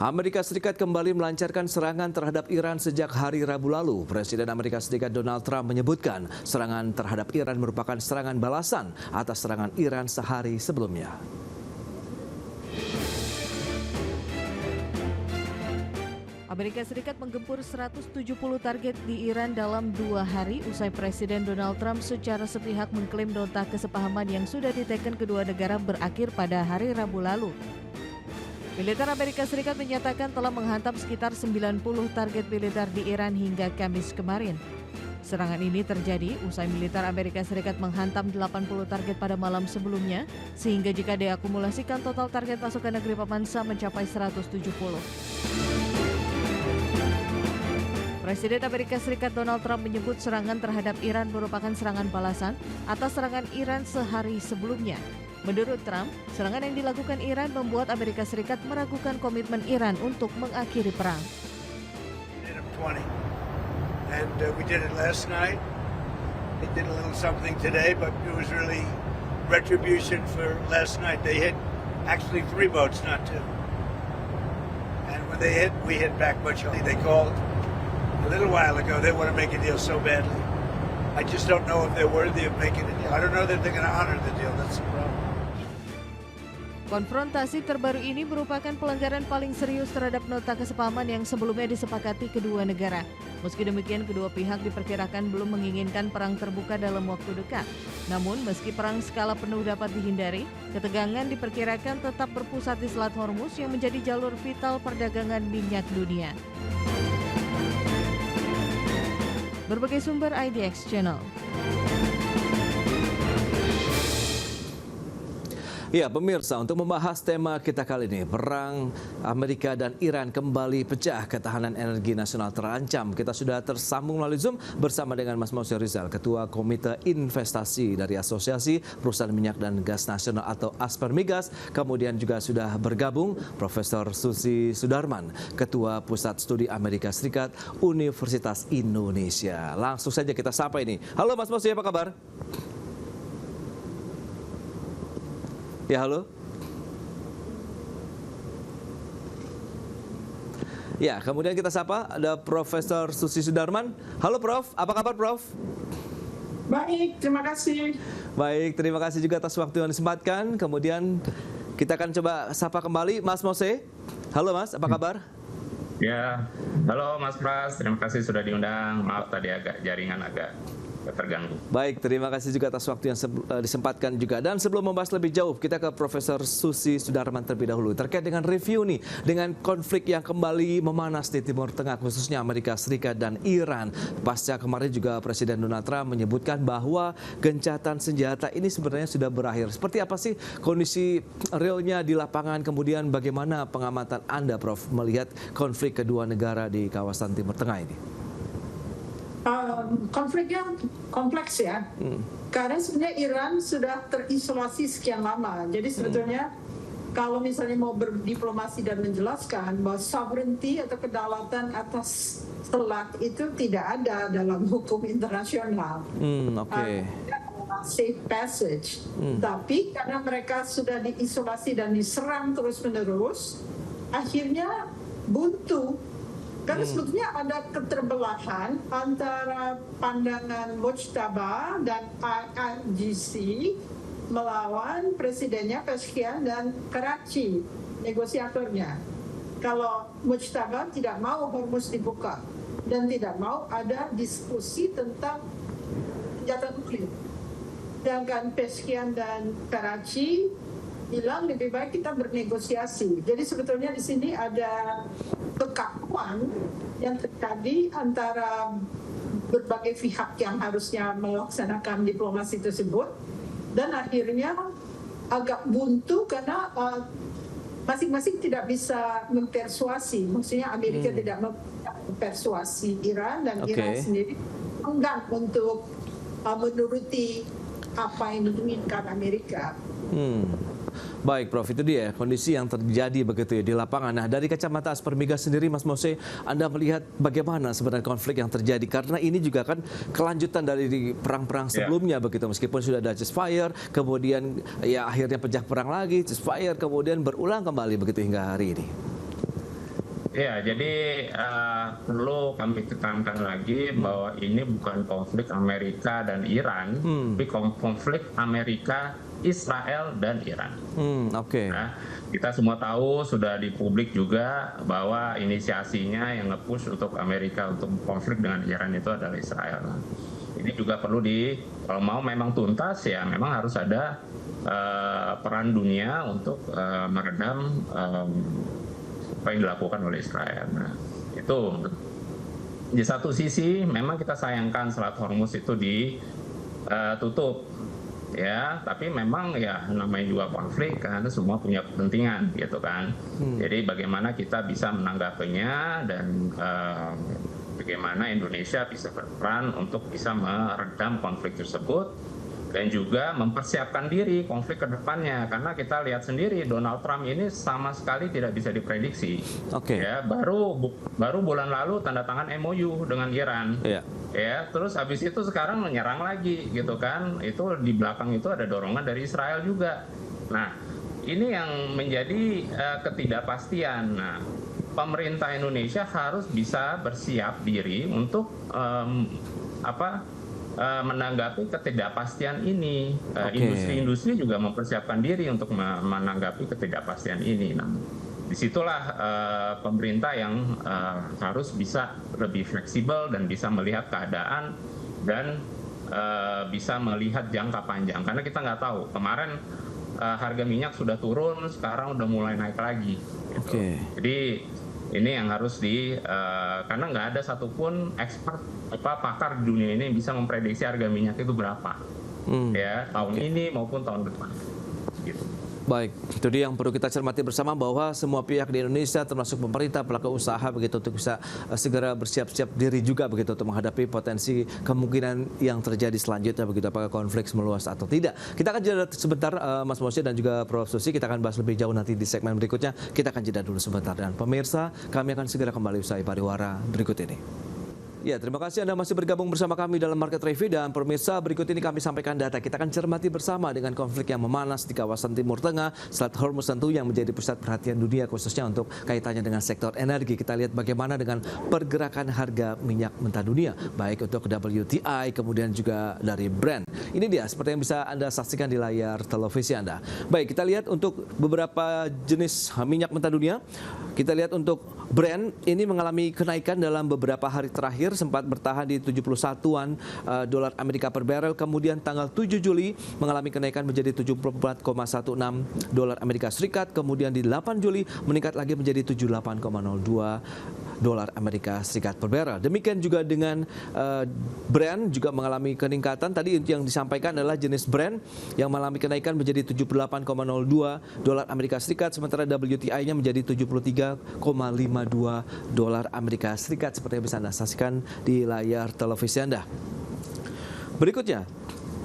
Amerika Serikat kembali melancarkan serangan terhadap Iran sejak hari Rabu lalu. Presiden Amerika Serikat Donald Trump menyebutkan serangan terhadap Iran merupakan serangan balasan atas serangan Iran sehari sebelumnya. Amerika Serikat menggempur 170 target di Iran dalam 2 hari usai Presiden Donald Trump secara sepihak mengklaim nota kesepahaman yang sudah diteken kedua negara berakhir pada hari Rabu lalu. Militer Amerika Serikat menyatakan telah menghantam sekitar 90 target militer di Iran hingga Kamis kemarin. Serangan ini terjadi usai militer Amerika Serikat menghantam 80 target pada malam sebelumnya, sehingga jika diakumulasikan total target pasukan negeri pemansa mencapai 170. Presiden Amerika Serikat Donald Trump menyebut serangan terhadap Iran merupakan serangan balasan atas serangan Iran sehari sebelumnya. Menurut Trump, serangan yang dilakukan Iran membuat Amerika Serikat meragukan komitmen Iran untuk mengakhiri perang. And we did it last night. They did a little something today, but it was really retribution for last night. They hit actually 3 boats, not 2. And when they hit, we hit back much harder. They called a little while ago. They want to make a deal so badly. I just don't know if they're worthy of making a deal. I don't know that they're going to honor the deal. That's the problem. Konfrontasi terbaru ini merupakan pelanggaran paling serius terhadap nota kesepahaman yang sebelumnya disepakati kedua negara. Meski demikian, kedua pihak diperkirakan belum menginginkan perang terbuka dalam waktu dekat. Namun, meski perang skala penuh dapat dihindari, ketegangan diperkirakan tetap berpusat di Selat Hormuz yang menjadi jalur vital perdagangan minyak dunia. Berbagai sumber IDX Channel. Ya, pemirsa, untuk membahas tema kita kali ini, perang Amerika dan Iran kembali pecah, ketahanan energi nasional terancam. Kita sudah tersambung melalui Zoom bersama dengan Mas Mausi Rizal, Ketua Komite Investasi dari Asosiasi Perusahaan Minyak dan Gas Nasional atau Aspermigas. Kemudian juga sudah bergabung Profesor Susi Sudarman, Ketua Pusat Studi Amerika Serikat Universitas Indonesia. Langsung saja kita sapa ini. Halo Mas Mausi, apa kabar? Ya, halo. Ya, kemudian kita sapa ada Profesor Susi Sudarman. Halo Prof, apa kabar Prof? Baik, terima kasih. Baik, terima kasih juga atas waktu yang disempatkan. Kemudian kita akan coba sapa kembali Mas Mose. Halo Mas, apa kabar? Ya, halo Mas Pras, terima kasih sudah diundang. Maaf tadi jaringan agak terganggu. Baik, terima kasih juga atas waktu yang disempatkan juga. Dan sebelum membahas lebih jauh, kita ke Profesor Susi Sudarman terlebih dahulu. Terkait dengan review nih, dengan konflik yang kembali memanas di Timur Tengah, khususnya Amerika Serikat dan Iran. Pasca kemarin juga Presiden Donald Trump menyebutkan bahwa gencatan senjata ini sebenarnya sudah berakhir. Seperti apa sih kondisi realnya di lapangan? Kemudian bagaimana pengamatan Anda, Prof, melihat konflik kedua negara di kawasan Timur Tengah ini? Konfliknya kompleks ya, karena sebenarnya Iran sudah terisolasi sekian lama. Jadi sebetulnya kalau misalnya mau berdiplomasi dan menjelaskan bahwa sovereignty atau kedaulatan atas selat itu tidak ada dalam hukum internasional. Safe passage. Tapi karena mereka sudah diisolasi dan diserang terus-menerus, akhirnya buntu. Karena sebetulnya ada keterbelahan antara pandangan Mujtaba dan IRGC melawan presidennya Pezeshkian dan Karachi, negosiatornya. Kalau Mujtaba tidak mau Hormuz dibuka dan tidak mau ada diskusi tentang senjata nuklir. Sedangkan Pezeshkian dan Karachi bilang lebih baik kita bernegosiasi. Jadi sebetulnya di sini ada kekakuan yang terjadi antara berbagai pihak yang harusnya melaksanakan diplomasi tersebut, dan akhirnya agak buntu karena masing-masing tidak bisa mempersuasi. Maksudnya Amerika tidak mempersuasi Iran, dan Iran sendiri enggan untuk menuruti apa yang diinginkan Amerika. Baik Prof, itu dia kondisi yang terjadi begitu ya di lapangan. Nah, dari kacamata Aspermigas sendiri Mas Mose, Anda melihat bagaimana sebenarnya konflik yang terjadi? Karena ini juga kan kelanjutan dari perang-perang sebelumnya begitu. Meskipun sudah ada ceasefire, kemudian ya akhirnya pecah perang lagi, ceasefire, kemudian berulang kembali begitu hingga hari ini. Ya, jadi perlu kami tekankan lagi bahwa ini bukan konflik Amerika dan Iran, tapi konflik Amerika, Israel, dan Iran. Oke. Nah, kita semua tahu, sudah di publik juga, bahwa inisiasinya yang nge-push untuk Amerika untuk konflik dengan Iran itu adalah Israel. Ini juga perlu kalau mau memang tuntas ya, memang harus ada peran dunia untuk meredam apa yang dilakukan oleh Israel. Nah, itu di satu sisi memang kita sayangkan Selat Hormuz itu ditutup, ya. Tapi memang ya namanya juga konflik, karena semua punya kepentingan, gitu kan. Jadi bagaimana kita bisa menanggapinya dan bagaimana Indonesia bisa berperan untuk bisa meredam konflik tersebut. Dan juga mempersiapkan diri konflik ke depannya, karena kita lihat sendiri Donald Trump ini sama sekali tidak bisa diprediksi. Ya, baru bulan lalu tanda tangan MOU dengan Iran. Ya, terus habis itu sekarang menyerang lagi, gitu kan. Itu di belakang itu ada dorongan dari Israel juga. Nah, ini yang menjadi ketidakpastian. Nah, pemerintah Indonesia harus bisa bersiap diri untuk menanggapi ketidakpastian ini. Industri-industri juga mempersiapkan diri untuk menanggapi ketidakpastian ini. Nah, disitulah pemerintah yang harus bisa lebih fleksibel dan bisa melihat keadaan dan bisa melihat jangka panjang. Karena kita nggak tahu, kemarin harga minyak sudah turun, sekarang udah mulai naik lagi. Gitu. Jadi ini yang harus karena nggak ada satupun pakar di dunia ini yang bisa memprediksi harga minyak itu berapa, ya, tahun ini maupun tahun depan. Gitu. Baik, itu dia yang perlu kita cermati bersama, bahwa semua pihak di Indonesia termasuk pemerintah, pelaku usaha begitu, untuk bisa segera bersiap-siap diri juga begitu untuk menghadapi potensi kemungkinan yang terjadi selanjutnya begitu, apakah konflik meluas atau tidak. Kita akan jeda sebentar, Mas Moshe dan juga Prof. Susi, kita akan bahas lebih jauh nanti di segmen berikutnya. Kita akan jeda dulu sebentar, dan pemirsa, kami akan segera kembali usai pariwara berikut ini. Ya, terima kasih Anda masih bergabung bersama kami dalam Market Review, dan pemirsa, berikut ini kami sampaikan data. Kita akan cermati bersama dengan konflik yang memanas di kawasan Timur Tengah, Selat Hormuz tentu yang menjadi pusat perhatian dunia, khususnya untuk kaitannya dengan sektor energi. Kita lihat bagaimana dengan pergerakan harga minyak mentah dunia, baik untuk WTI, kemudian juga dari Brent. Ini dia seperti yang bisa Anda saksikan di layar televisi Anda. Baik, kita lihat untuk beberapa jenis minyak mentah dunia. Kita lihat untuk Brent ini mengalami kenaikan dalam beberapa hari terakhir, sempat bertahan di 71-an dolar Amerika per barrel. Kemudian tanggal 7 Juli mengalami kenaikan menjadi 74,16 dolar Amerika Serikat. Kemudian di 8 Juli meningkat lagi menjadi 78,02 dolar Amerika Serikat per barrel. Demikian juga dengan Brent juga mengalami peningkatan. Tadi yang disampaikan adalah jenis Brent yang mengalami kenaikan menjadi 78,02 dolar Amerika Serikat, sementara WTI-nya menjadi 73,52 dolar Amerika Serikat, seperti yang bisa Anda saksikan di layar televisi Anda. Berikutnya,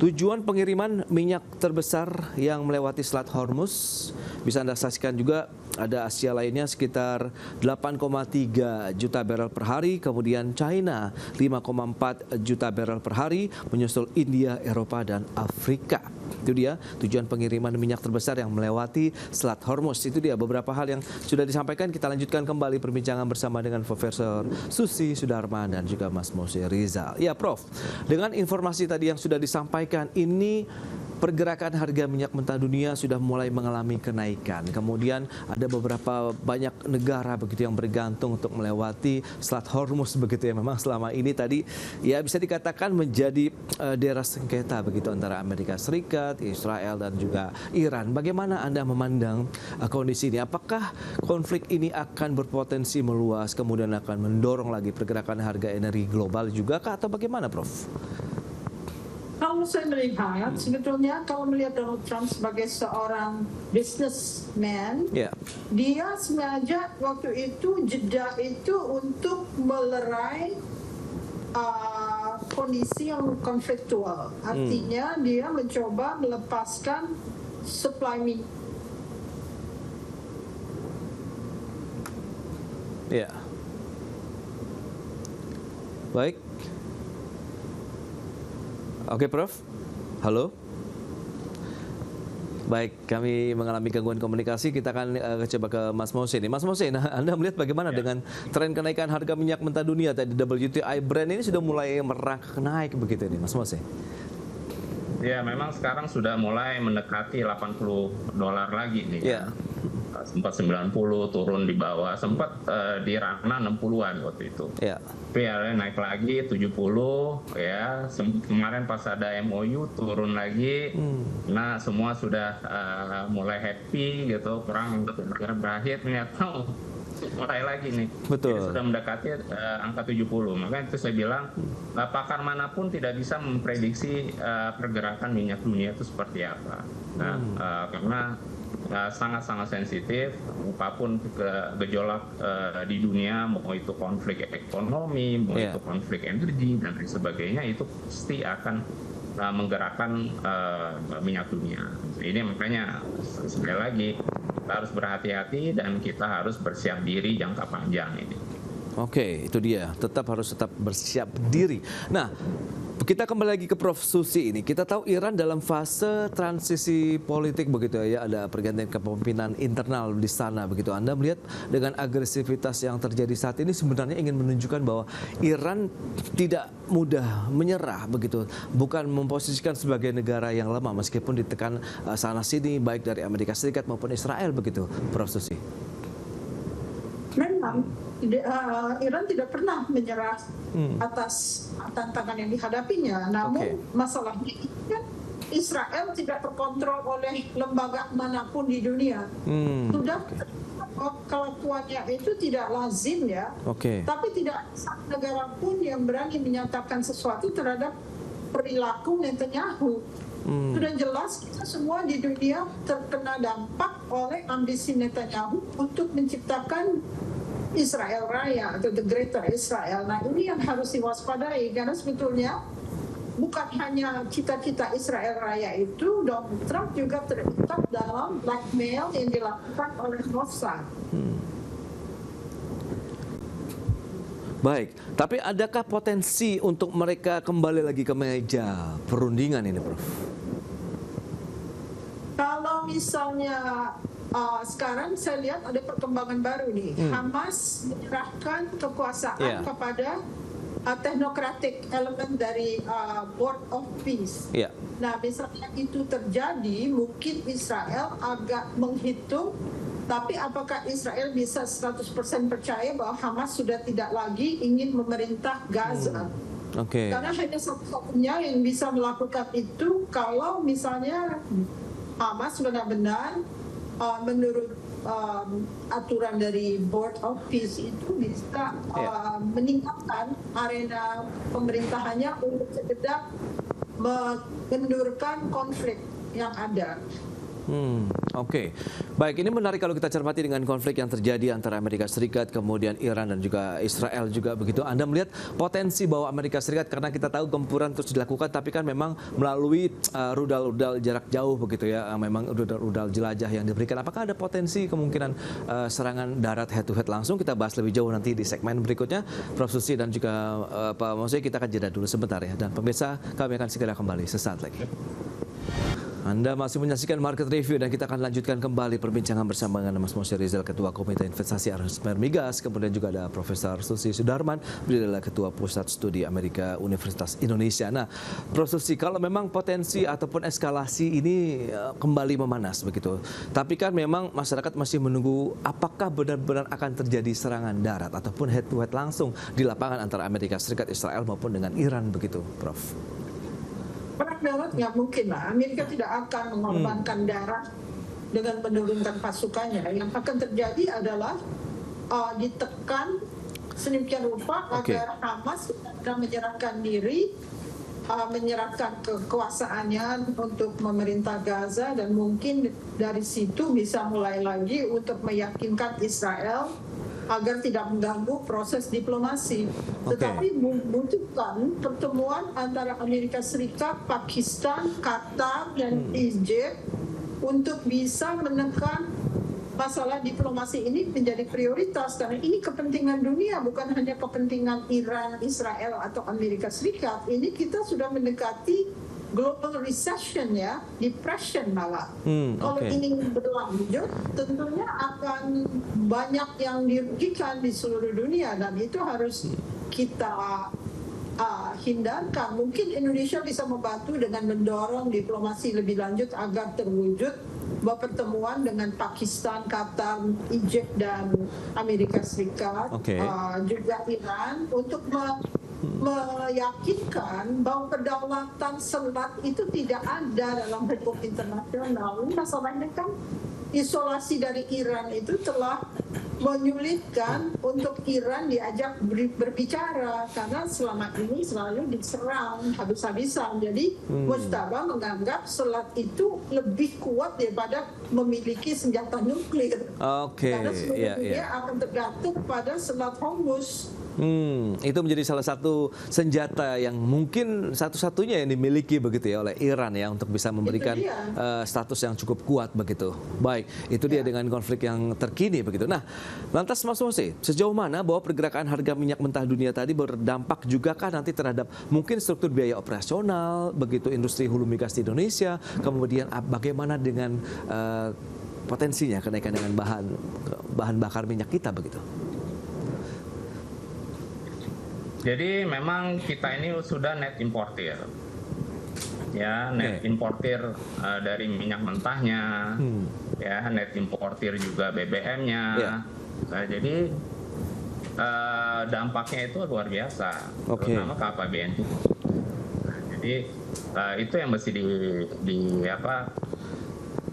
tujuan pengiriman minyak terbesar yang melewati Selat Hormuz bisa Anda saksikan juga. Ada Asia lainnya sekitar 8,3 juta barrel per hari, kemudian China 5,4 juta barrel per hari, menyusul India, Eropa, dan Afrika. Itu dia tujuan pengiriman minyak terbesar yang melewati Selat Hormuz. Itu dia beberapa hal yang sudah disampaikan. Kita lanjutkan kembali perbincangan bersama dengan Profesor Susi Sudarman dan juga Mas Moshe Rizal. Ya, Prof, dengan informasi tadi yang sudah disampaikan ini, pergerakan harga minyak mentah dunia sudah mulai mengalami kenaikan. Kemudian ada beberapa banyak negara begitu yang bergantung untuk melewati Selat Hormuz begitu ya. Memang selama ini tadi ya bisa dikatakan menjadi daerah sengketa begitu antara Amerika Serikat, Israel, dan juga Iran. Bagaimana Anda memandang kondisi ini? Apakah konflik ini akan berpotensi meluas, kemudian akan mendorong lagi pergerakan harga energi global juga kah, atau bagaimana, Prof? Kalau saya melihat, sebetulnya kalau melihat Donald Trump sebagai seorang businessman, dia sengaja waktu itu jeda itu untuk melerai kondisi yang konfliktual. Artinya dia mencoba melepaskan supply minyak. Ya. Baik. Oke, Prof. Halo. Baik, kami mengalami gangguan komunikasi. Kita akan coba ke Mas Mohsin. Mas Mohsin, Anda melihat bagaimana dengan tren kenaikan harga minyak mentah dunia tadi WTI Brent ini sudah mulai merangkak naik begitu ini, Mas Mohsin? Ya, memang sekarang sudah mulai mendekati $80 lagi nih. Ya. Sempat 90 turun di bawah, sempat di ranah 60-an waktu itu. Ya. Tapi ya naik lagi 70 ya. Kemarin pas ada MOU turun lagi. Nah, semua sudah mulai happy gitu, perang negara berakhir ternyata mulai lagi nih. Betul. Jadi sudah mendekati angka 70. Makanya itu saya bilang pakar manapun tidak bisa memprediksi pergerakan minyak dunia itu seperti apa. Nah, karena sangat-sangat sensitif, apapun gejolak di dunia, mau itu konflik ekonomi, mau itu konflik energi dan lain sebagainya, itu pasti akan menggerakkan minyak dunia. Ini makanya sekali lagi kita harus berhati-hati dan kita harus bersiap diri jangka panjang ini. Oke, itu dia. Harus tetap bersiap diri. Nah, kita kembali lagi ke Prof. Susi ini. Kita tahu Iran dalam fase transisi politik begitu ya. Ada pergantian kepemimpinan internal di sana begitu. Anda melihat dengan agresivitas yang terjadi saat ini sebenarnya ingin menunjukkan bahwa Iran tidak mudah menyerah begitu. Bukan memposisikan sebagai negara yang lemah meskipun ditekan sana sini baik dari Amerika Serikat maupun Israel begitu, Prof. Susi. Memang Iran tidak pernah menyerah atas tantangan yang dihadapinya. Namun masalahnya kan Israel tidak terkontrol oleh lembaga manapun di dunia. Sudah kelakuannya itu tidak lazim ya. Tapi tidak satu negara pun yang berani menyatakan sesuatu terhadap perilaku Netanyahu. Sudah jelas kita semua di dunia terkena dampak oleh ambisi Netanyahu untuk menciptakan Israel Raya atau the Greater Israel. Nah, ini yang harus diwaspadai karena sebetulnya bukan hanya cita-cita Israel Raya itu, Donald Trump juga terikat dalam blackmail yang dilakukan oleh Mossad. Baik, tapi adakah potensi untuk mereka kembali lagi ke meja perundingan ini, Prof? Kalau misalnya sekarang saya lihat ada perkembangan baru nih. Hamas menyerahkan kekuasaan kepada teknokratik elemen dari Board of Peace. Nah, misalnya itu terjadi, mungkin Israel agak menghitung, tapi apakah Israel bisa 100% percaya bahwa Hamas sudah tidak lagi ingin memerintah Gaza? Karena hanya satu-satunya yang bisa melakukan itu kalau misalnya Hamas benar-benar menurut aturan dari Board of Peace itu bisa meningkatkan arena pemerintahannya untuk sekedar mengendurkan konflik yang ada. Baik, ini menarik kalau kita cermati dengan konflik yang terjadi antara Amerika Serikat, kemudian Iran dan juga Israel juga begitu. Anda melihat potensi bahwa Amerika Serikat, karena kita tahu gempuran terus dilakukan, tapi kan memang melalui rudal-rudal jarak jauh begitu ya, memang rudal jelajah yang diberikan. Apakah ada potensi kemungkinan serangan darat head to head langsung? Kita bahas lebih jauh nanti di segmen berikutnya. Prof. Susi dan juga Pak Mohsin, kita akan jeda dulu sebentar ya. Dan pemirsa, kami akan segera kembali sesaat lagi. Anda masih menyaksikan Market Review dan kita akan lanjutkan kembali perbincangan bersama dengan Mas Mohsin Rizal, Ketua Komite Investasi Aerospace Migas. Kemudian juga ada Profesor Susi Sudarman, beliau adalah Ketua Pusat Studi Amerika Universitas Indonesia. Nah, Prof. Susi, kalau memang potensi ataupun eskalasi ini kembali memanas begitu, tapi kan memang masyarakat masih menunggu apakah benar-benar akan terjadi serangan darat ataupun head to head langsung di lapangan antara Amerika Serikat, Israel maupun dengan Iran begitu, Prof. Perang darat nggak mungkin lah. Amerika tidak akan mengorbankan darat dengan menurunkan pasukannya. Yang akan terjadi adalah ditekan sedemikian rupa agar Hamas akan menyerahkan diri, menyerahkan kekuasaannya untuk memerintah Gaza, dan mungkin dari situ bisa mulai lagi untuk meyakinkan Israel agar tidak mengganggu proses diplomasi. Tetapi membutuhkan pertemuan antara Amerika Serikat, Pakistan, Qatar, dan Egypt untuk bisa menekan masalah diplomasi ini menjadi prioritas. Karena ini kepentingan dunia, bukan hanya kepentingan Iran, Israel, atau Amerika Serikat. Ini kita sudah mendekati global recession ya, depression malah. Kalau oke. ini berlanjut, tentunya akan banyak yang dirugikan di seluruh dunia dan itu harus kita hindarkan. Mungkin Indonesia bisa membantu dengan mendorong diplomasi lebih lanjut agar terwujud bahwa pertemuan dengan Pakistan, Qatar, Egypt dan Amerika Serikat, Oke. juga Iran untuk meyakinkan bahwa kedaulatan selat itu tidak ada dalam hukum internasional. Masalahnya kan isolasi dari Iran itu telah menyulitkan untuk Iran diajak berbicara karena selama ini selalu diserang habis-habisan. Jadi Mujtaba menganggap selat itu lebih kuat daripada memiliki senjata nuklir. Oke, Karena seluruh iya, dunia iya. akan tergantung pada selat Hormuz. Itu menjadi salah satu senjata yang mungkin satu-satunya yang dimiliki begitu ya oleh Iran ya untuk bisa memberikan dia. status yang cukup kuat begitu. Baik, itu dia dengan konflik yang terkini begitu. Nah, lantas Mas Mose, sejauh mana bahwa pergerakan harga minyak mentah dunia tadi berdampak juga kah nanti terhadap mungkin struktur biaya operasional begitu industri hulu migas di Indonesia, kemudian bagaimana dengan potensinya kenaikan dengan bahan bakar minyak kita begitu? Jadi memang kita ini sudah net importer, ya net importer dari minyak mentahnya, ya net importer juga BBM-nya. Nah, jadi dampaknya itu luar biasa, terutama ke APBN. Jadi itu yang mesti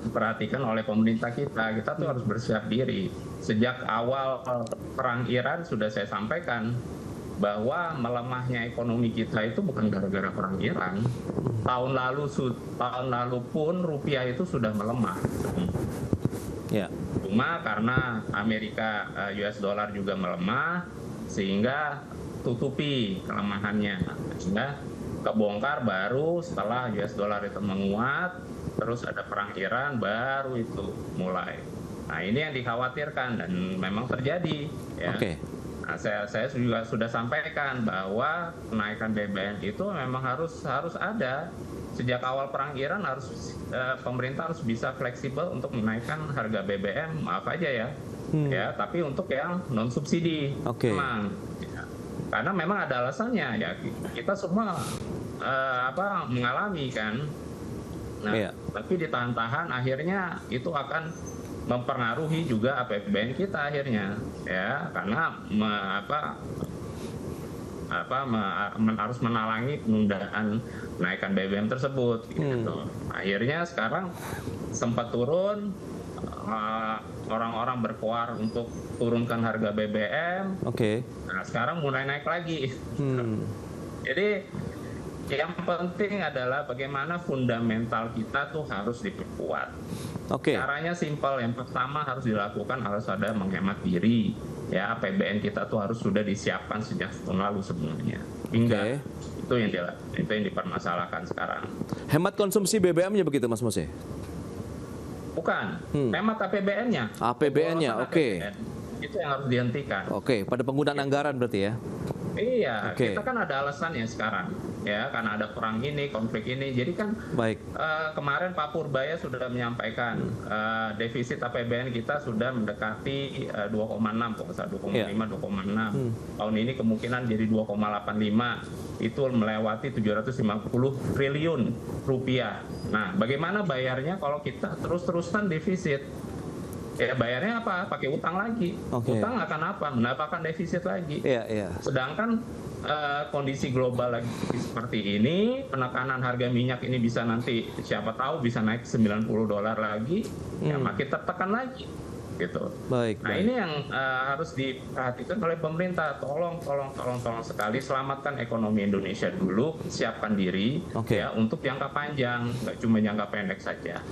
diperhatikan oleh pemerintah kita. Kita tuh harus bersiap diri. Sejak awal perang Iran sudah saya sampaikan bahwa melemahnya ekonomi kita itu bukan gara-gara perang Iran. Tahun lalu pun rupiah itu sudah melemah. Ya. Cuma karena Amerika US dollar juga melemah sehingga tutupi kelemahannya. Sehingga kebongkar baru setelah US dollar itu menguat, terus ada perang Iran baru itu mulai. Nah, ini yang dikhawatirkan dan memang terjadi ya. Nah, saya juga sudah sampaikan bahwa kenaikan BBM itu memang harus ada. Sejak awal perang Iran pemerintah harus bisa fleksibel untuk menaikkan harga BBM, maaf aja ya, tapi untuk yang non subsidi, memang. Ya. Karena memang ada alasannya ya, kita semua mengalami kan. Nah, tapi ditahan-tahan akhirnya itu akan mempengaruhi juga APBN kita akhirnya ya, karena harus menalangi penundaan kenaikan BBM tersebut gitu. Akhirnya sekarang sempat turun, orang-orang berkoar untuk turunkan harga BBM. Nah, sekarang mulai naik lagi. Jadi yang penting adalah bagaimana fundamental kita tuh harus diperkuat. Caranya simpel. Yang pertama harus dilakukan harus ada menghemat diri. Ya, APBN kita tuh harus sudah disiapkan sejak tahun lalu sebenarnya. Hingga itu yang dipermasalahkan sekarang. Hemat konsumsi BBM-nya begitu, Mas Mose? Bukan, hemat APBN-nya. APBN-nya, Itu yang harus dihentikan. Pada penggunaan anggaran berarti ya? Iya, kita kan ada alasannya sekarang, ya, karena ada perang ini, konflik ini. Jadi kan kemarin Pak Purbaya sudah menyampaikan defisit APBN kita sudah mendekati 2,6, 2,5, 2,6. Tahun ini kemungkinan jadi 2,85. Itu melewati 750 triliun rupiah. Nah, bagaimana bayarnya kalau kita terus-terusan defisit? Ya bayarnya apa? Pakai utang lagi. Utang akan apa? Mendapatkan defisit lagi. Sedangkan kondisi global lagi seperti ini, penekanan harga minyak ini bisa nanti siapa tahu bisa naik $90 lagi, ya makin tertekan lagi. Gitu. Nah ini yang harus diperhatikan oleh pemerintah. Tolong sekali selamatkan ekonomi Indonesia dulu, siapkan diri ya untuk jangka panjang, nggak cuma jangka pendek saja.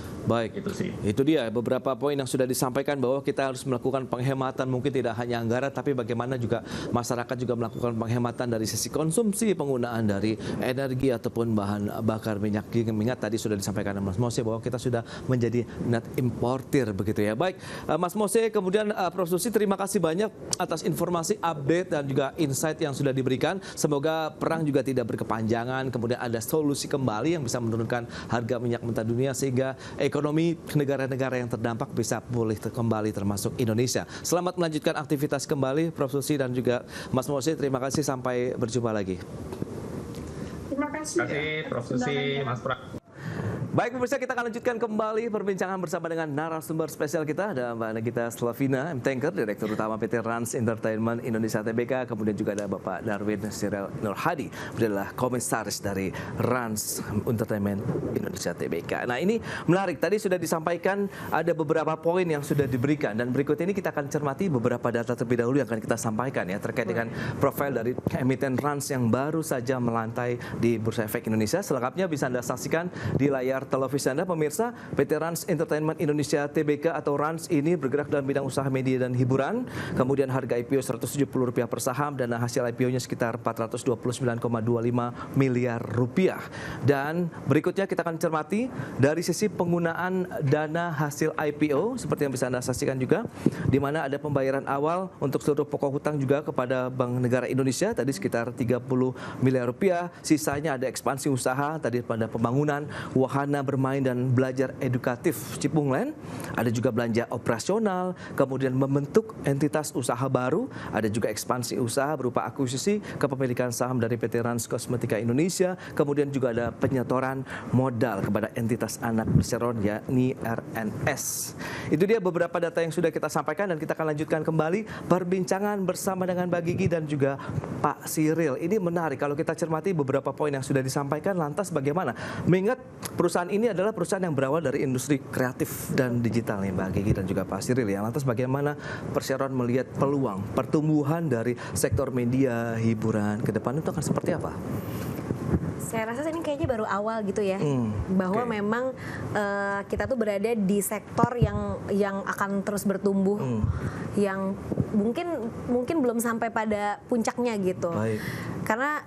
Itu sih. Itu dia beberapa poin yang sudah disampaikan bahwa kita harus melakukan penghematan, mungkin tidak hanya anggaran, tapi bagaimana juga masyarakat juga melakukan penghematan dari sisi konsumsi, penggunaan dari energi ataupun bahan bakar minyak. Tadi sudah disampaikan Mas Mose bahwa kita sudah menjadi net importer begitu ya. Baik, Mas Mas Mose, kemudian Prof. Susi, terima kasih banyak atas informasi, update, dan juga insight yang sudah diberikan. Semoga perang juga tidak berkepanjangan, kemudian ada solusi kembali yang bisa menurunkan harga minyak mentah dunia sehingga ekonomi negara-negara yang terdampak bisa pulih kembali termasuk Indonesia. Selamat melanjutkan aktivitas kembali, Prof. Susi dan juga Mas Mose. Terima kasih, sampai berjumpa lagi. Terima kasih. Prof. Susi, Mas Prak. Baik pemirsa, kita akan lanjutkan kembali perbincangan bersama dengan narasumber spesial kita. Ada Mbak Nagita Slavina, M-Tanker, Direktur Utama PT Rans Entertainment Indonesia Tbk. Kemudian juga ada Bapak Darwin Sirel Nurhadi, beliau adalah komisaris dari Rans Entertainment Indonesia Tbk. Nah, ini menarik, tadi sudah disampaikan ada beberapa poin yang sudah diberikan. Dan berikut ini kita akan cermati beberapa data terlebih dahulu yang akan kita sampaikan ya, terkait dengan profil dari emiten Rans yang baru saja melantai di Bursa Efek Indonesia. Selengkapnya bisa Anda saksikan di layar televisi Anda, pemirsa. PT Rans Entertainment Indonesia Tbk atau Rans ini bergerak dalam bidang usaha media dan hiburan. Kemudian harga IPO Rp170 per saham dan hasil IPO-nya sekitar Rp429,25 miliar. Dan berikutnya kita akan cermati dari sisi penggunaan dana hasil IPO seperti yang bisa Anda saksikan juga, di mana ada pembayaran awal untuk seluruh pokok hutang juga kepada Bank Negara Indonesia tadi sekitar Rp30 miliar. Sisanya ada ekspansi usaha tadi pada pembangunan wahana bermain dan belajar edukatif Cipunglen, ada juga belanja operasional, kemudian membentuk entitas usaha baru, ada juga ekspansi usaha berupa akuisisi kepemilikan saham dari PT Rans Kosmetika Indonesia, kemudian juga ada penyetoran modal kepada entitas anak Perseron yakni RNS. Itu dia beberapa data yang sudah kita sampaikan dan kita akan lanjutkan kembali perbincangan bersama dengan Mbak Gigi dan juga Pak Cyril. Ini menarik kalau kita cermati beberapa poin yang sudah disampaikan, lantas bagaimana? Mengingat perusahaan ini adalah perusahaan yang berawal dari industri kreatif dan digital nih Mbak Gigi dan juga Pak Cyril ya. Lantas bagaimana Perseron melihat peluang pertumbuhan dari sektor media hiburan ke depan itu akan seperti apa? Saya rasa ini kayaknya baru awal gitu ya, bahwa memang kita tuh berada di sektor yang akan terus bertumbuh, yang mungkin belum sampai pada puncaknya gitu. Baik. Karena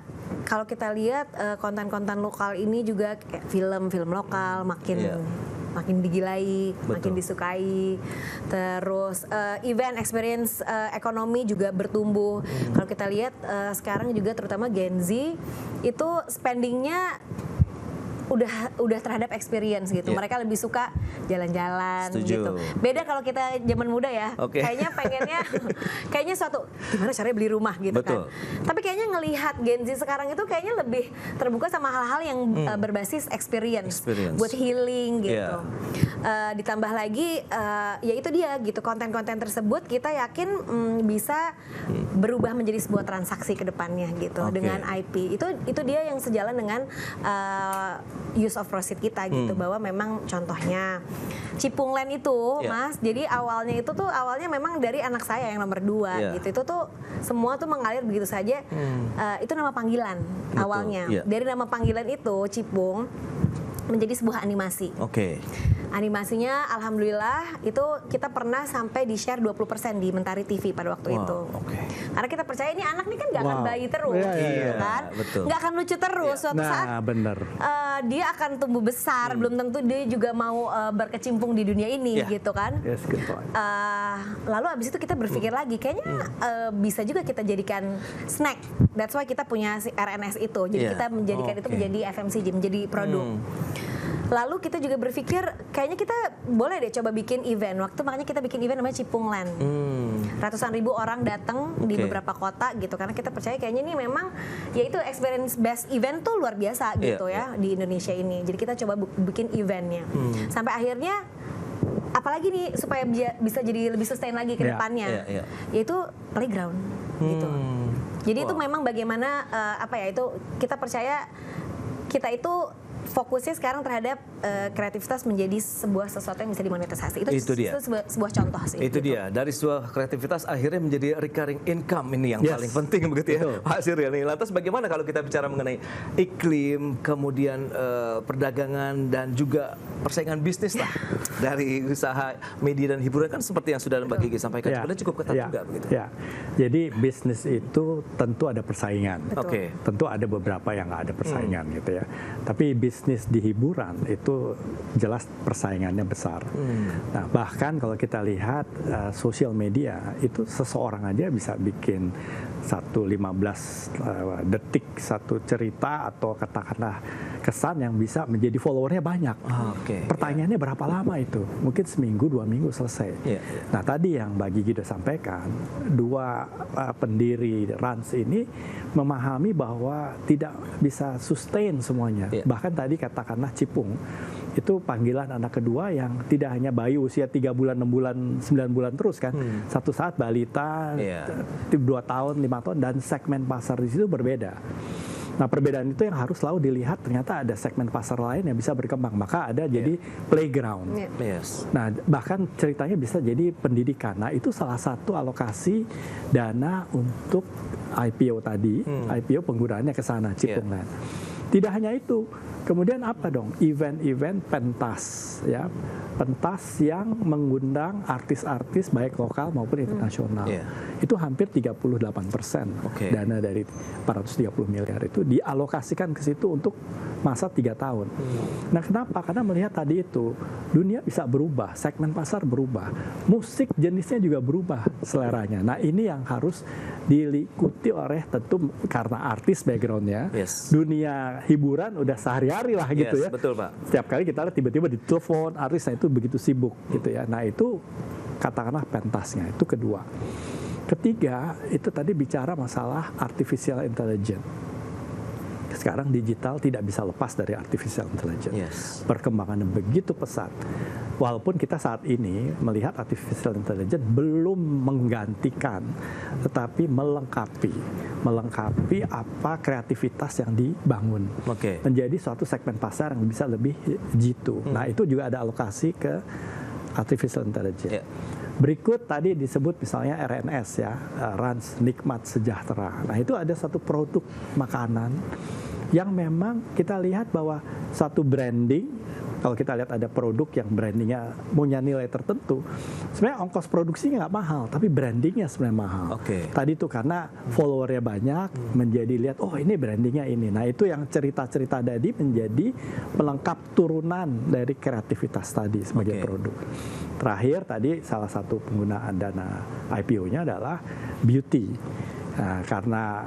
kalau kita lihat konten-konten lokal ini juga kayak film lokal makin digilai, makin disukai. Terus event experience ekonomi juga bertumbuh. Kalau kita lihat sekarang juga terutama Gen Z itu spendingnya udah terhadap experience gitu. Mereka lebih suka jalan-jalan gitu. Beda kalau kita zaman muda ya. Kayaknya kayaknya suatu gimana caranya beli rumah gitu. Betul. Kan. Tapi kayaknya ngelihat Gen Z sekarang itu kayaknya lebih terbuka sama hal-hal yang berbasis experience buat healing gitu. Ditambah lagi ya itu dia gitu, konten-konten tersebut kita yakin bisa berubah menjadi sebuah transaksi ke depannya gitu dengan IP. Itu dia yang sejalan dengan use of proceed kita gitu, bahwa memang contohnya Cipunglen itu Mas, jadi awalnya memang dari anak saya yang nomor 2 gitu. Itu tuh semua tuh mengalir begitu saja. Itu nama panggilan awalnya. Dari nama panggilan itu Cipung menjadi sebuah animasi. Animasinya alhamdulillah itu kita pernah sampai di share 20% di Mentari TV pada waktu itu. Karena kita percaya ini anak nih kan gak akan bayi terus gitu kan. Gak akan lucu terus. Suatu saat dia akan tumbuh besar, belum tentu dia juga mau berkecimpung di dunia ini gitu kan. Lalu abis itu kita berpikir lagi kayaknya bisa juga kita jadikan snack. That's why kita punya si RNS itu. Jadi kita menjadikan itu menjadi FMCG, menjadi produk. Lalu kita juga berpikir kayaknya kita boleh deh coba bikin event. Makanya kita bikin event namanya Cipunglen. Ratusan ribu orang datang di beberapa kota gitu, karena kita percaya kayaknya ini memang ya itu experience best event tuh luar biasa gitu ya di Indonesia ini. Jadi kita coba bikin eventnya. Sampai akhirnya apalagi nih supaya bisa jadi lebih sustain lagi ke depannya. Yaitu playground gitu. Jadi itu memang bagaimana itu kita percaya kita itu fokusnya sekarang terhadap kreativitas menjadi sebuah sesuatu yang bisa dimonetisasi. Itu dia. Sebuah contoh sih. Itu dia. Dari sebuah kreativitas akhirnya menjadi recurring income, ini yang paling penting begitu ya Pak Cyril. Lantas bagaimana kalau kita bicara mengenai iklim, kemudian perdagangan dan juga persaingan bisnis lah dari usaha media dan hiburan kan seperti yang sudah Mbak Gigi sampaikan sebenarnya cukup ketat juga begitu. Ya, jadi bisnis itu tentu ada persaingan. Oke. Tentu ada beberapa yang nggak ada persaingan gitu ya. Tapi bisnis di hiburan itu jelas persaingannya besar. Nah, bahkan kalau kita lihat sosial media itu seseorang aja bisa bikin 15 detik satu cerita atau katakanlah kesan yang bisa menjadi followernya banyak. Pertanyaannya berapa lama itu? Mungkin seminggu, 2 minggu selesai. Nah, tadi yang Mbak Gigi sudah sampaikan, dua pendiri Rans ini memahami bahwa tidak bisa sustain semuanya. Bahkan tadi katakanlah Cipung itu panggilan anak kedua yang tidak hanya bayi usia 3 bulan, 6 bulan, 9 bulan terus kan. Satu saat balita, 2 tahun, 5 tahun, dan segmen pasar di situ berbeda. Nah, perbedaan itu yang harus selalu dilihat, ternyata ada segmen pasar lain yang bisa berkembang. Maka ada jadi playground. Nah, bahkan ceritanya bisa jadi pendidikan. Nah, itu salah satu alokasi dana untuk IPO tadi. IPO penggunaannya ke sana, Cipung Land. Tidak hanya itu, kemudian apa dong? Event-event pentas, ya, pentas yang mengundang artis-artis baik lokal maupun internasional. Itu hampir 38% dana dari 430 miliar itu dialokasikan ke situ untuk masa 3 tahun. Nah, kenapa? Karena melihat tadi itu dunia bisa berubah, segmen pasar berubah, musik jenisnya juga berubah seleranya. Nah, ini yang harus diikuti oleh tentu karena artis backgroundnya, dunia hiburan udah sehari-hari lah gitu ya. Betul, Pak. Setiap kali kita lihat tiba-tiba ditelepon artisnya itu begitu sibuk gitu ya. Nah, itu katakanlah pentasnya. Itu kedua. Ketiga, itu tadi bicara masalah artificial intelligence. Sekarang digital tidak bisa lepas dari artificial intelligence. Perkembangannya begitu pesat. Walaupun kita saat ini melihat artificial intelligence belum menggantikan, tetapi melengkapi apa kreativitas yang dibangun. Menjadi suatu segmen pasar yang bisa lebih jitu. Nah, itu juga ada alokasi ke artificial intelligence. Berikut tadi disebut misalnya RNS ya, Rans Nikmat Sejahtera. Nah, itu ada satu produk makanan yang memang kita lihat bahwa satu branding, kalau kita lihat ada produk yang brandingnya punya nilai tertentu, sebenarnya ongkos produksinya nggak mahal, tapi brandingnya sebenarnya mahal. Tadi itu karena followernya banyak, menjadi lihat, oh ini brandingnya ini. Nah, itu yang cerita-cerita tadi menjadi pelengkap turunan dari kreativitas tadi sebagai produk. Terakhir tadi salah satu penggunaan dana IPO-nya adalah beauty. Nah, karena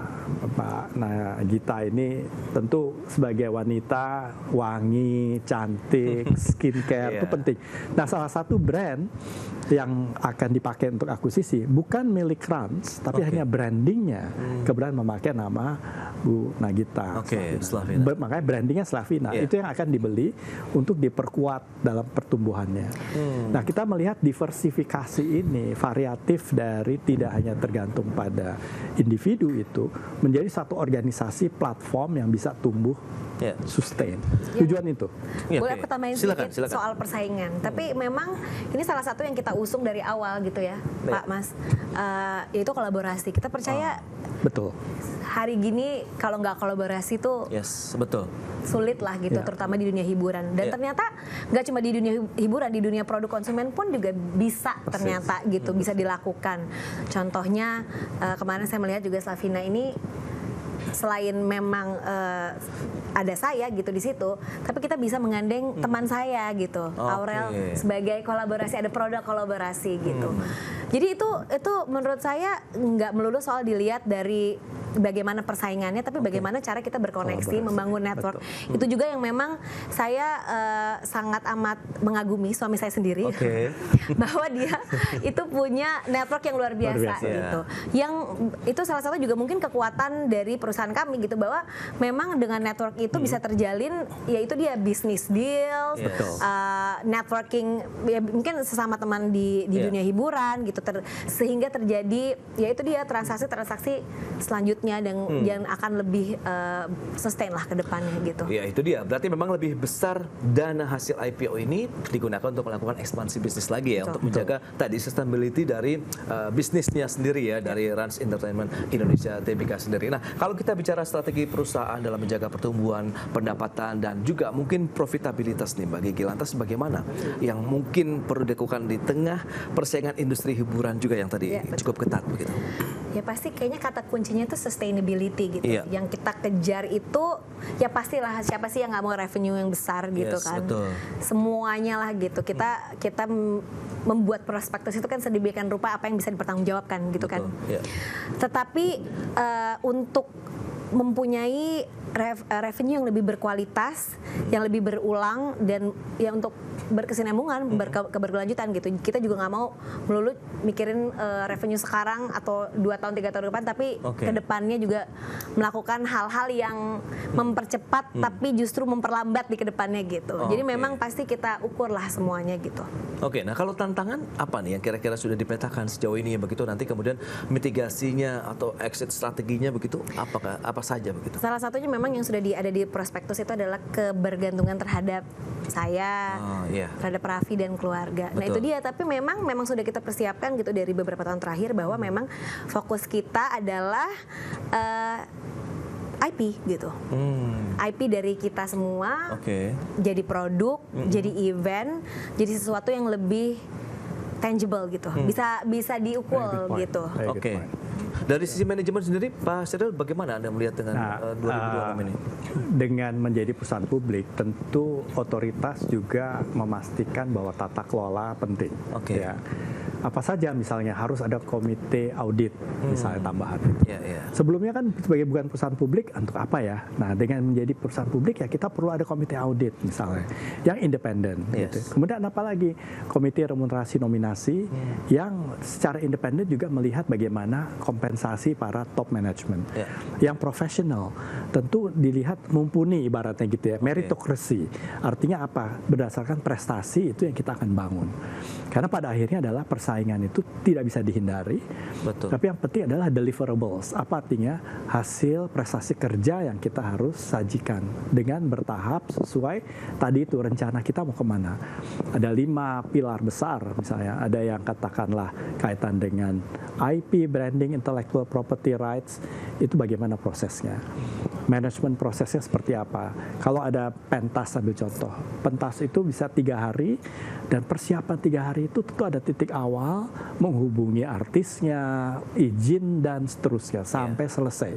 Mbak Gita ini tentu sebagai wanita wangi, cantik, skincare itu penting. Nah, salah satu brand yang akan dipakai untuk akuisisi bukan milik Rans, tapi hanya brandingnya ke brand memakai nama Bu Nagita. Slavina. Makanya brandingnya Slavina. Itu yang akan dibeli untuk diperkuat dalam pertumbuhannya. Nah, kita melihat diversifikasi ini variatif dari tidak hanya tergantung pada individu itu menjadi satu organisasi platform yang bisa tumbuh sustain. Tujuan itu. Boleh aku tambahin sedikit soal persaingan. Tapi memang ini salah satu yang kita usung dari awal gitu ya, Pak Mas. Yaitu kolaborasi. Kita percaya betul. Hari gini kalau nggak kolaborasi tuh betul. Sulit lah gitu, terutama di dunia hiburan. Dan ternyata nggak cuma di dunia hiburan, di dunia produk konsumen pun juga bisa ternyata gitu, bisa dilakukan. Contohnya kemarin saya melihat juga Slavina ini selain memang ada saya gitu di situ, tapi kita bisa menggandeng teman saya gitu, Aurel, sebagai kolaborasi, ada produk kolaborasi gitu. Jadi itu menurut saya nggak melulu soal dilihat dari bagaimana persaingannya, tapi bagaimana cara kita berkoneksi, membangun network. Itu juga yang memang saya sangat amat mengagumi suami saya sendiri, bahwa dia itu punya network yang luar biasa gitu. Yang itu salah satu juga mungkin kekuatan dari perusahaan kami gitu, bahwa memang dengan network itu bisa terjalin, yaitu dia bisnis deal, networking, ya mungkin sesama teman di dunia hiburan gitu, sehingga terjadi yaitu dia transaksi-transaksi selanjutnya profitnya dan akan lebih sustain lah ke depannya gitu. Ya itu dia, berarti memang lebih besar dana hasil IPO ini digunakan untuk melakukan ekspansi bisnis lagi ya, untuk menjaga tadi sustainability dari bisnisnya sendiri ya, dari Rans Entertainment Indonesia Tbk sendiri. Nah, kalau kita bicara strategi perusahaan dalam menjaga pertumbuhan pendapatan dan juga mungkin profitabilitas nih Mbak Gigi, lantas bagaimana yang mungkin perlu dilakukan di tengah persaingan industri hiburan juga yang tadi cukup ketat begitu? Ya pasti kayaknya kata kuncinya itu sustainability gitu. Yang kita kejar itu ya pastilah, siapa sih yang nggak mau revenue yang besar gitu kan. Betul. Semuanya lah gitu. Kita membuat prospektus itu kan sedemikian rupa apa yang bisa dipertanggungjawabkan gitu kan. Tetapi untuk mempunyai revenue yang lebih berkualitas, yang lebih berulang dan ya untuk berkesinambungan, keberkelanjutan gitu. Kita juga nggak mau melulu mikirin revenue sekarang atau 2 tahun 3 tahun ke depan, tapi ke depannya juga melakukan hal-hal yang mempercepat tapi justru memperlambat di kedepannya gitu. Jadi memang pasti kita ukur lah semuanya gitu. Nah kalau tantangan apa nih yang kira-kira sudah dipetakan sejauh ini begitu, nanti kemudian mitigasinya atau exit strateginya begitu apa saja begitu? Salah satunya memang yang sudah ada di prospektus itu adalah kebergantungan terhadap saya, terhadap Raffi dan keluarga. Nah itu dia, tapi memang sudah kita persiapkan gitu dari beberapa tahun terakhir bahwa memang fokus kita adalah IP gitu. IP dari kita semua, jadi produk, jadi event, jadi sesuatu yang lebih tangible gitu, bisa diukur gitu. Dari sisi manajemen sendiri, Pak Cyril, bagaimana Anda melihat dengan 2026 ini? Dengan menjadi perusahaan publik, tentu otoritas juga memastikan bahwa tata kelola penting. Ya. Apa saja misalnya harus ada komite audit misalnya tambahan. Sebelumnya kan sebagai bukan perusahaan publik untuk apa ya? Nah dengan menjadi perusahaan publik ya kita perlu ada komite audit misalnya yang independen. Gitu. Kemudian apa lagi? Komite remunerasi nominasi yang secara independen juga melihat bagaimana kompensasi para top management yang profesional. Tentu dilihat mumpuni ibaratnya gitu ya, meritocracy. Artinya apa? Berdasarkan prestasi itu yang kita akan bangun. Karena pada akhirnya adalah persaingan itu tidak bisa dihindari. Tapi yang penting adalah deliverables. Apa artinya? Hasil prestasi kerja yang kita harus sajikan dengan bertahap sesuai tadi itu rencana kita mau kemana. Ada 5 pilar besar misalnya. Ada yang katakanlah kaitan dengan IP, branding, intellectual property rights. Itu bagaimana prosesnya. Manajemen prosesnya seperti apa. Kalau ada pentas ambil contoh. Pentas itu bisa 3 hari dan persiapan 3 hari itu tentu ada titik awal, menghubungi artisnya, izin dan seterusnya sampai selesai.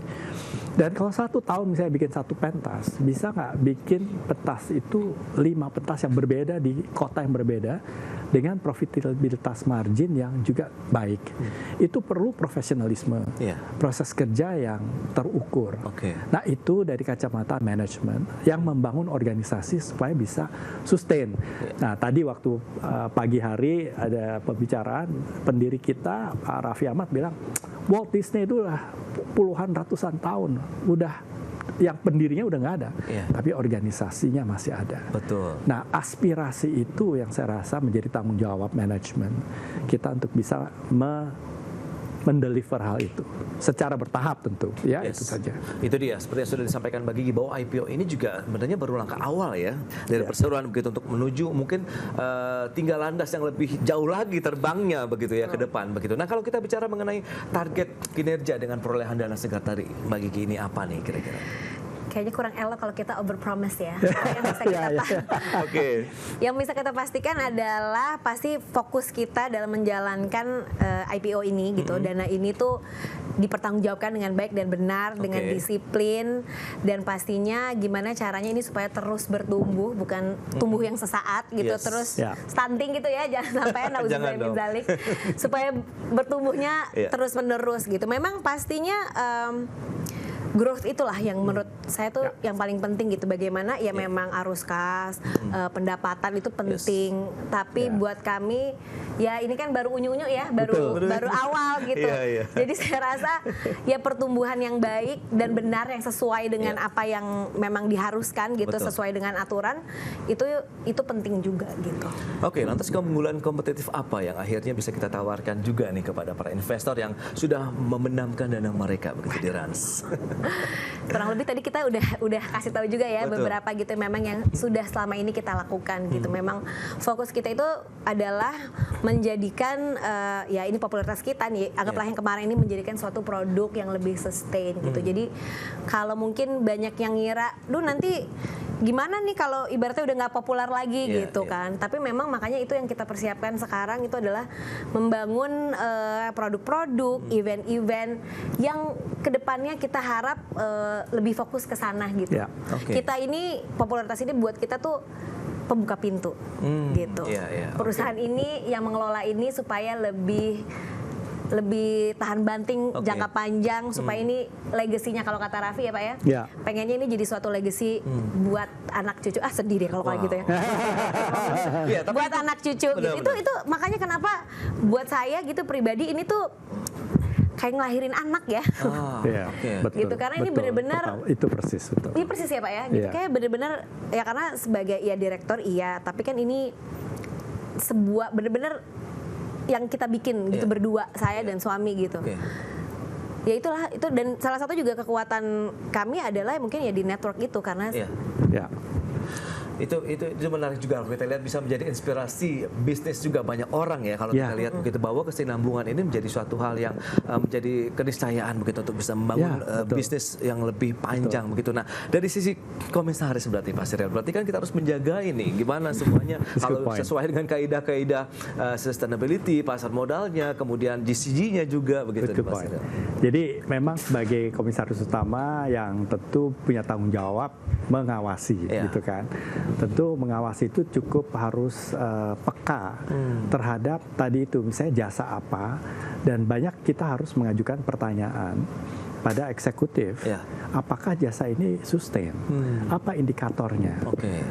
Dan kalau 1 tahun misalnya bikin 1 pentas, bisa nggak bikin pentas itu 5 pentas yang berbeda di kota yang berbeda dengan profitabilitas margin yang juga baik. Itu perlu profesionalisme, proses kerja yang terukur. Nah itu dari kacamata manajemen yang membangun organisasi supaya bisa sustain. Nah tadi waktu pagi hari ada pembicaraan pendiri kita Pak Raffi Ahmad bilang Walt Disney itu udah puluhan ratusan tahun udah yang pendirinya udah nggak ada, tapi organisasinya masih ada. Nah aspirasi itu yang saya rasa menjadi tanggung jawab manajemen kita untuk bisa mendeliver hal itu secara bertahap tentu ya. Itu saja. Itu dia seperti yang sudah disampaikan Mbak Gigi bahwa IPO ini juga sebenarnya baru langkah awal ya dari perseroan begitu untuk menuju mungkin tinggal landas yang lebih jauh lagi terbangnya begitu ya ke depan begitu. Nah kalau kita bicara mengenai target kinerja dengan perolehan dana segar tadi Mbak Gigi, ini apa nih kira-kira? Kayaknya kurang elok kalau kita over promise ya. Yang bisa kita pastikan adalah pasti fokus kita dalam menjalankan IPO ini gitu. Dana ini tuh dipertanggungjawabkan dengan baik dan benar, dengan disiplin, dan pastinya gimana caranya ini supaya terus bertumbuh, bukan tumbuh yang sesaat gitu, terus stunting gitu ya, jangan sampai nauzubillah supaya bertumbuhnya terus menerus gitu. Memang pastinya growth itulah yang menurut saya tuh yang paling penting gitu. Bagaimana ya memang arus kas, pendapatan itu penting. Tapi buat kami ya ini kan baru unyu-unyu ya, baru awal gitu. Jadi saya rasa ya pertumbuhan yang baik dan benar yang sesuai dengan apa yang memang diharuskan gitu, sesuai dengan aturan itu penting juga gitu. Oke, lantas keunggulan kompetitif apa yang akhirnya bisa kita tawarkan juga nih kepada para investor yang sudah memendamkan dana mereka begitu di Rans? Kurang lebih tadi kita udah kasih tahu juga ya beberapa gitu memang yang sudah selama ini kita lakukan gitu. Memang fokus kita itu adalah menjadikan ya ini popularitas kita nih, anggaplah yang kemarin ini menjadikan suatu produk yang lebih sustain gitu. Jadi kalau mungkin banyak yang ngira, nanti gimana nih kalau ibaratnya udah nggak populer lagi gitu kan. Tapi memang makanya itu yang kita persiapkan sekarang itu adalah membangun produk-produk, event-event yang kedepannya kita harap lebih fokus ke sana gitu. Kita ini popularitas ini buat kita tuh pembuka pintu gitu. Perusahaan ini yang mengelola ini supaya lebih tahan banting jangka panjang supaya ini legasinya kalau kata Raffi ya Pak ya. Pengennya ini jadi suatu legasi buat anak cucu. Sedih deh kalau kayak gitu ya. Buat anak cucu gitu. Itu makanya kenapa buat saya gitu pribadi ini tuh kayak ngelahirin anak ya. Betul, gitu karena ini benar-benar itu persis betul. Ini persis ya Pak ya. Gitu kayak benar-benar ya karena sebagai direktur tapi kan ini sebuah benar-benar yang kita bikin gitu berdua saya dan suami gitu. Ya itulah itu dan salah satu juga kekuatan kami adalah mungkin ya di network itu karena itu menarik juga kalau kita lihat bisa menjadi inspirasi bisnis juga banyak orang ya kalau kita lihat begitu bahwa kesinambungan ini menjadi suatu hal yang menjadi keniscayaan begitu untuk bisa membangun bisnis yang lebih panjang begitu. Nah dari sisi komisaris berarti Pak Cyril, berarti kan kita harus menjaga ini gimana semuanya kalau sesuai dengan kaidah-kaidah sustainability, pasar modalnya, kemudian GCG-nya juga begitu Pak Cyril. Jadi memang sebagai komisaris utama yang tentu punya tanggung jawab mengawasi gitu kan. Tentu mengawasi itu cukup harus peka terhadap tadi itu misalnya jasa apa dan banyak kita harus mengajukan pertanyaan pada eksekutif apakah jasa ini sustain, apa indikatornya.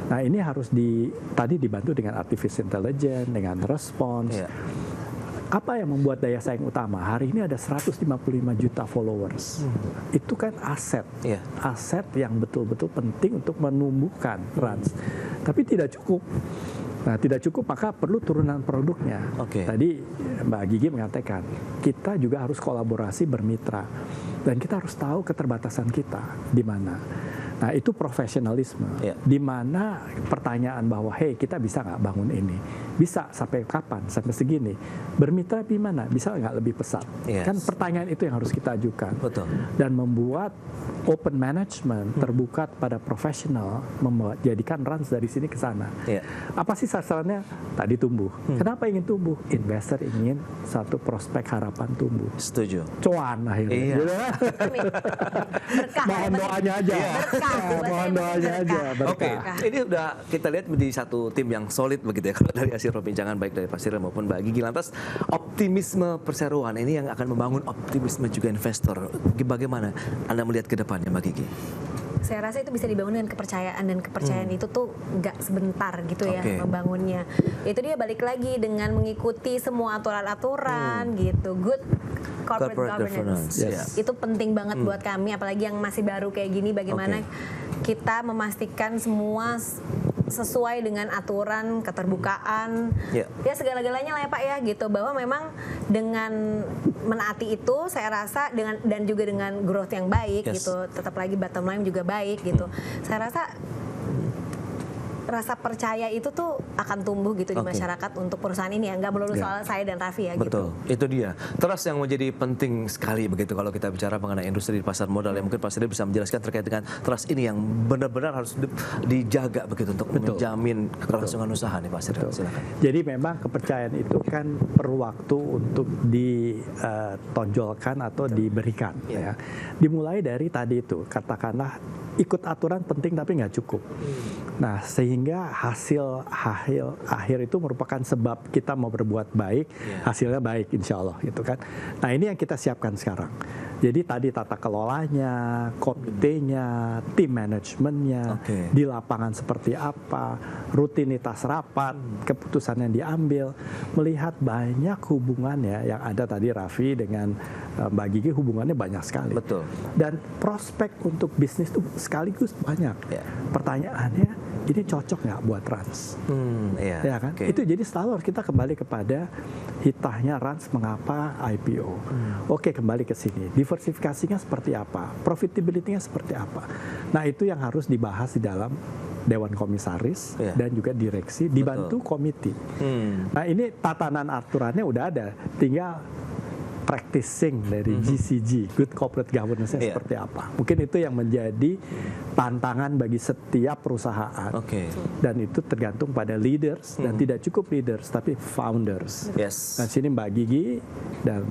Nah ini harus tadi dibantu dengan artificial intelligence, dengan response. Apa yang membuat daya saing utama? Hari ini ada 155 juta followers. Itu kan aset. Aset yang betul-betul penting untuk menumbuhkan Rans. Tapi tidak cukup. Nah, tidak cukup maka perlu turunan produknya. Tadi Mbak Gigi mengatakan, kita juga harus kolaborasi bermitra. Dan kita harus tahu keterbatasan kita di mana. Nah, itu profesionalisme. Di mana pertanyaan bahwa, hey, kita bisa nggak bangun ini? Bisa sampai kapan? Sampai segini. Bermitra di mana? Bisa nggak lebih pesat? Kan pertanyaan itu yang harus kita ajukan. Dan membuat open management terbuka pada profesional, menjadikan Rans dari sini ke sana. Apa sih sasarannya? Tadi tumbuh. Kenapa ingin tumbuh? Investor ingin satu prospek harapan tumbuh. Setuju. Cuan akhirnya. Berkah. Mohon doanya aja. Mohon doanya aja. Ini udah kita lihat menjadi satu tim yang solid begitu ya kalau dari hasil perbincangan baik dari Pak Cyril maupun Mbak Gigi. Lantas optimisme perseroan ini yang akan membangun optimisme juga investor. Bagaimana Anda melihat ke depannya Mbak Gigi? Saya rasa itu bisa dibangun dengan kepercayaan dan kepercayaan itu tuh nggak sebentar gitu ya membangunnya. Itu dia balik lagi dengan mengikuti semua aturan-aturan gitu. Good corporate governance. Itu penting banget buat kami apalagi yang masih baru kayak gini bagaimana kita memastikan semua sesuai dengan aturan keterbukaan ya segala-galanya lah ya Pak ya gitu bahwa memang dengan menaati itu saya rasa dengan dan juga dengan growth yang baik gitu tetap lagi bottom line juga baik gitu saya rasa percaya itu tuh akan tumbuh gitu di masyarakat untuk perusahaan ini ya nggak melulu soal saya dan Raffi ya gitu. Itu dia trust yang menjadi penting sekali begitu kalau kita bicara mengenai industri di pasar modal yang mungkin Pak Cyril bisa menjelaskan terkait dengan trust ini yang benar-benar harus dijaga begitu untuk menjamin kelangsungan usaha nih Pak Cyril. Silakan. Jadi memang kepercayaan itu kan perlu waktu untuk ditonjolkan atau diberikan ya. Dimulai dari tadi itu katakanlah ikut aturan penting tapi nggak cukup. Nah, sehingga hasil akhir itu merupakan sebab kita mau berbuat baik, hasilnya baik insya Allah gitu kan. Nah, ini yang kita siapkan sekarang. Jadi tadi tata kelolanya, komitenya, tim manajemennya, di lapangan seperti apa, rutinitas rapat, keputusan yang diambil, melihat banyak hubungannya yang ada tadi Raffi dengan Mbak Gigi, hubungannya banyak sekali. Betul. Dan prospek untuk bisnis itu sekaligus banyak. Pertanyaannya, ini cocok nggak buat Rans? Ya kan? Itu jadi selalu kita kembali kepada hitahnya Rans mengapa IPO. Oke, kembali ke sini. Diversifikasinya seperti apa? Profitability-nya seperti apa? Nah, itu yang harus dibahas di dalam Dewan Komisaris dan juga direksi dibantu komite. Nah, ini tatanan aturannya udah ada, tinggal practicing dari GCG, Good Corporate Governance-nya seperti apa. Mungkin itu yang menjadi tantangan bagi setiap perusahaan. Dan itu tergantung pada leaders, dan tidak cukup leaders, tapi founders. Dan sini Mbak Gigi dan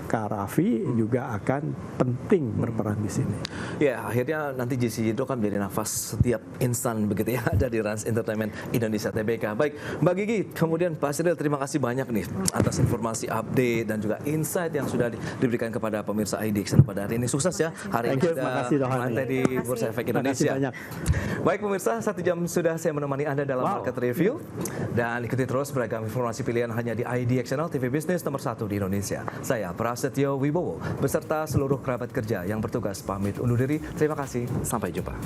Kak Raffi juga akan penting berperan di sini. Ya, akhirnya nanti GCG itu akan menjadi nafas setiap insan begitu ya, ada di Rans Entertainment Indonesia Tbk. Baik, Mbak Gigi, kemudian Pak Cyril, terima kasih banyak nih atas informasi update dan juga insight yang sudah diberikan kepada pemirsa IDX pada hari ini. Sukses ya hari ini sudah lantai di Bursa Efek Indonesia. Baik pemirsa, 1 jam sudah saya menemani Anda dalam Market Review, dan ikuti terus beragam informasi pilihan hanya di IDX Channel TV Bisnis nomor 1 di Indonesia. Saya Prasetyo Wibowo beserta seluruh kerabat kerja yang bertugas pamit undur diri. Terima kasih, sampai jumpa.